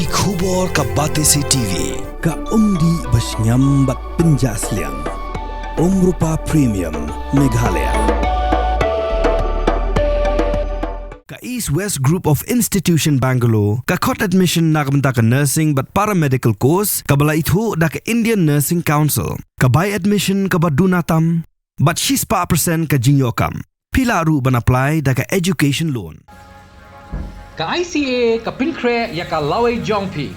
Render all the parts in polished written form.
Ki khubor ka Batesi TV. Ka umdi basnyam bat penjaslian. Rupa Premium Meghalaya. Ka East West Group of Institution Bangalore. Ka khot admission nagmenta ka nursing but paramedical course. Ka bala ithu da ka Indian Nursing Council. Ka buy admission ka badunatam. But she's pa percent ka jingyokam. Pila ru ban apply da ka education loan. Ka ICA ka pinkre ya ka laway jongpi.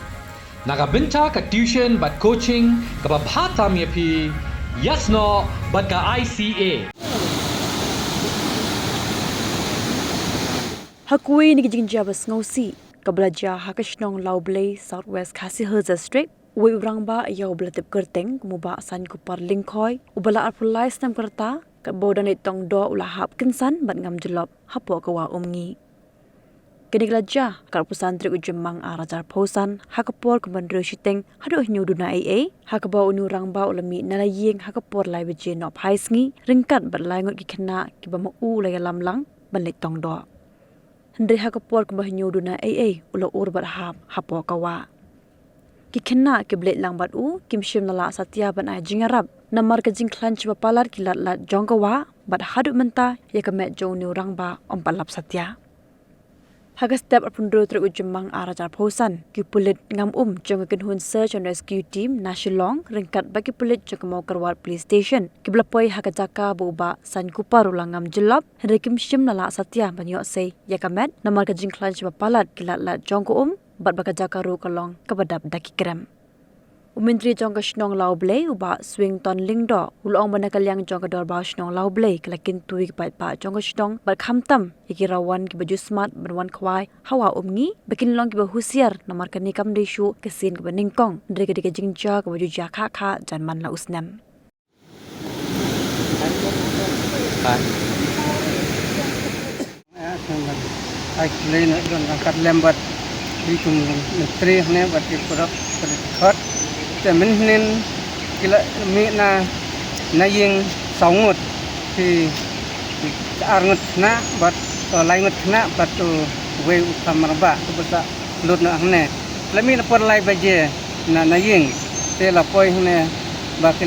Nagabinta ka tuition but coaching ka babhatam ya pi. Yasno but ka ICA. Hakui ni kijing jabas ngosi kablaja hakashnong laublay Southwest Khasi Hills District. Ui urangba ya ublatip kerteng kumuba san kupar lingkhoy ubala arpulai stam kerta ka bodan itong do ulahap kinsan bat ngam jelop hapo kawa umngi. Kini gelaja karpusan trik ujemang arajar posan hakapor kemandro shiteng hadu nyuduna AA hakaba unurang ba ulami nalaying hakapor lai beje no phaisngi ringkat berlai ngot gikena kibama u lai lamlang banlit tong do hendri hakapor kembah nyuduna AA ulo urbat hap hapo kawa gikena kiblet lang bat u kimshim nala satya ban ai jingarap namar ka jingklan chiba palar kilat lat jongkawa bat hadu menta yakamet jong nyurang ba ompalap satya. Hagas step apundro truk ujemang arajar posan ki pulit ngam jong hun search and rescue team nasional ringkat bagi pulit jong mau kerwat police station ki blapoi hakajaka buba san kupar ulang ngam jelop henrikim shim nala satya banyo sei yakamet namar ka jingklan chiba palat kilat lat jong bat bakajaka ru kalong kabadap daki kram Umintri jong kashnong laublay uba swing ton lingdo ulong manakalyang jong kador ba shnong laublay kalakin tuig pat pa jong kashnong bat khamtam ikirawan ki baju smart banwan khwai hawa umngi bakin long ki bahusiar namar kani kam deshu kesin ki baningkong ndre ke jingja ki baju jakha kha janman la usnam ai lên don angkat lembat di tung menteri ne bat di produk khotแต่มันเน้นกิละมีนายิง2 ที่อารณ์นะบัดลายงดนะบัดตัวเวอุตมรบะตัวบัดลุดนะอันนี้แล้วมีนะปลายบาเจนายิงเตละปอยเนี่ยบัดกิ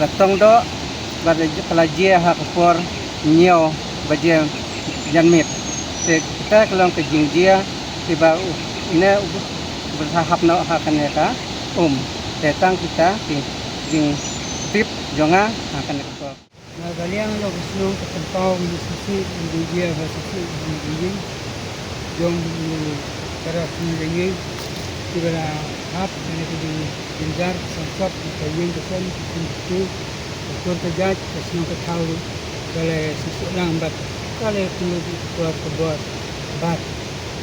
ละตองดอบัดปลายเจหักปอร์เนียวบาเจยันมิดแต่kita kalau ke jing dia tiba ini berhap nak akan mereka datang kita di jing tip jonga akan ekspor. Nah, kalian lo senang ketempau di sisi India versi India, jong para sendiri kira hap dan itu jenjar samsak kajian kesan itu ekspor kerja senang ketahu kalau sisi lambat kalau perlu keluar keluar bat.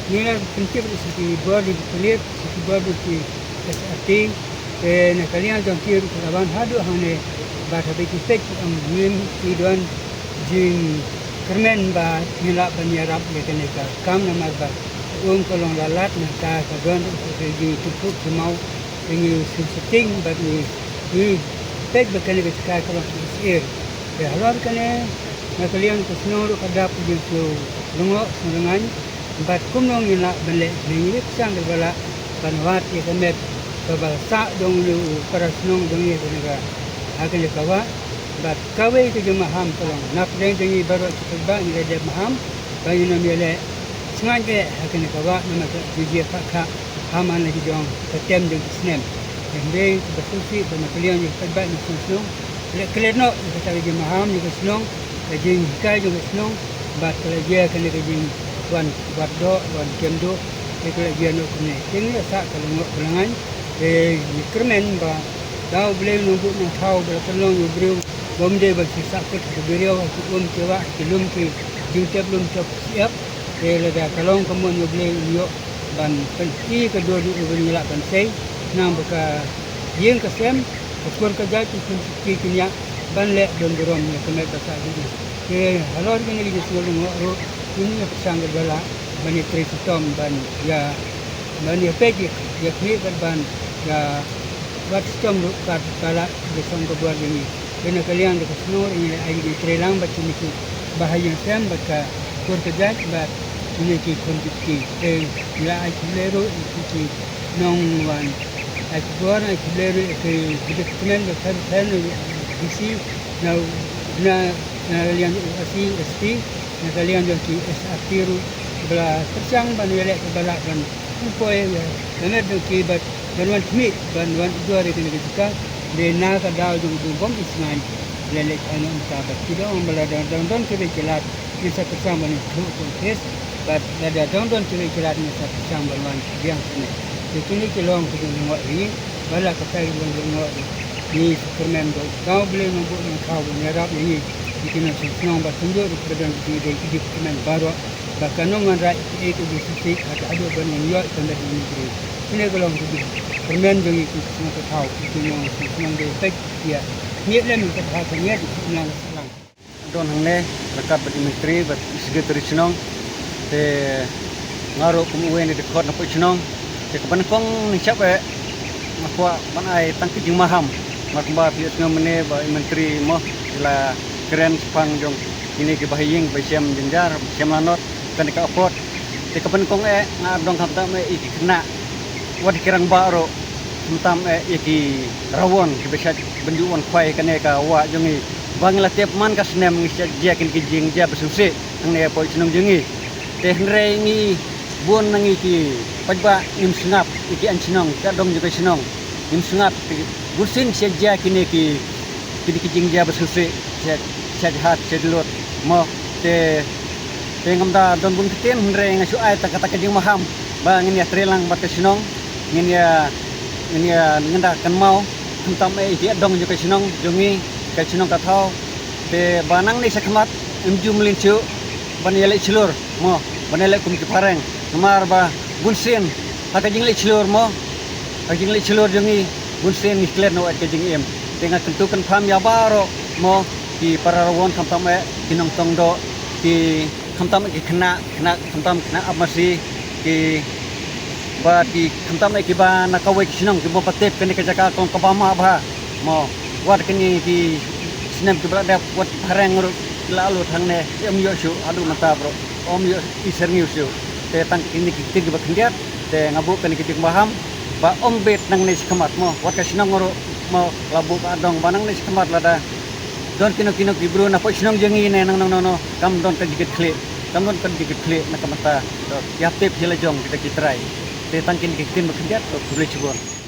Ini lah prinsip sisi buat di pelit sisi buat di SRT na kalian jom kiri kawan hadu hane bat habis kita mungkin idon jing kermen bat nilap banyarap mereka kam nama bat kolong lalat mereka kawan jing tupuk semau ini setting bat ni pek berkali sekali kalau air halor kene na kalian kusnor kadap jing so lungo senengan bat kumnong nilap balik ni sang bala panwat ya kemet kabasa dong lu para senong dong ye negara akan kawa bat kawe ke jemaham tolong nak deng dengi baru sebab ni dia maham bagi nama dia sengan ke akan kawa nama dia kakak haman lagi jong ketem deng snem deng bersusi sama kalian ni sebab ni senong lek no kita jemaham ni senong lagi kai juga senong bat dia akan lagi wan waddo wan kemdo itu dia no kene ini asa kalau pelangan kermen ba tahu boleh nunggu nak tahu berapa long beriu bomde bagi sakit beriu cewa belum ke jumpa belum siap lega kalau kamu boleh yo ban penti kedua boleh ngelak ban sei nam buka yang kesem ekspor kerja itu kinya ban lek don dorom ni kemet bahasa ini halor kini di seluruh ngoro ini pesang berbala bani tritom ban ya bani pegi ya kini ban ya buat sistem kat kala besong kebuat ini kena kalian dekat senor ini ai di trelang baca ni bahaya sem baka kur kerja bat ini ki kondisi la ai lero ki nong wan ai buar ai lero ke department of health bisi na kalian ST na kalian yang ki SAPiru bela tersiang ban welek bala ban upoi dan ada ki bat banwan kmi banwan dua hari kita de na ka dau jung bom isnan lelek anu sabat tidak membela don ke kelat bisa tersiang ban itu kontes bat ada don ke kelat bisa tersiang banwan yang sini ini kelong ke ngok ini bala ka tai ngok ni superman do kau boleh membuat kau menyerap ini bikin senang bat tunjuk kepada di superman baru bahkan nongan rai itu bisik ada banyak yok tanda di negeri ini kalau kita permen jadi semua tahu itu yang senang detek ya niat dan kita haknya di senang selang don hangne rakat badi menteri bat secretary chinong te ngaro kumuen di dekot na chinong te kapan kong nicap makwa ban ai tangki jing maham makba pius ngamne ba menteri mo ila keren sepang jong ini ke bahaying basiam jenjar basiam lanot kan ka opot te kapan kong ngadong kapta me iki kena wad kirang baro entam iki rawon ke besat benduan kwai kane ka wa jongi bangla tiap man ka snem ngisja jakin ki jing ja besusi ngne po chinong jengi te hre ngi bon nangi ki pajba im sngap iki an chinong ka dong juga chinong im sngap gusin seja kini ki jing ja besusi set hat sedlot mo te ngamda don bun kiten hre ngasu ai ta kata jing maham ba ngin ya trelang bat chinong ngin ya ngenda kan mau entam iki dong juga chinong jongi ka chinong ka thau te banang ni sakmat imjum linchu banele chilur mo banele kum ki pareng namar ba bunsin haka jingli chilur mo haka jingli chilur jongi bunsin ni kler no ka jing em tenga tentukan pham ya baro mo ki pararawon kamtam kinong tongdo ki kamtam ki kena kamtam kena amasi ki ba ki kamtam ki ba nakawai kinong ki mo patep kene ka jaka kong kabama ba mo wat kini ki sinem ki berada wat pareng lalu thangne em yo shu adu mata bro om yo iser ngiu shu te tang kini ki tig ba khendiat te ngabu kene ki baham ba om bet nang ne skhamat mo wat ka sinong ngoro mo labu ba dong banang ne skhamat lada don kino ki bro na po sinong jengi ne nang no kam don ka dikit kle kam don ka dikit kle na kamata ya tep hila jong kita kitrai te tang kini ki tin ba khendiat to boleh cibon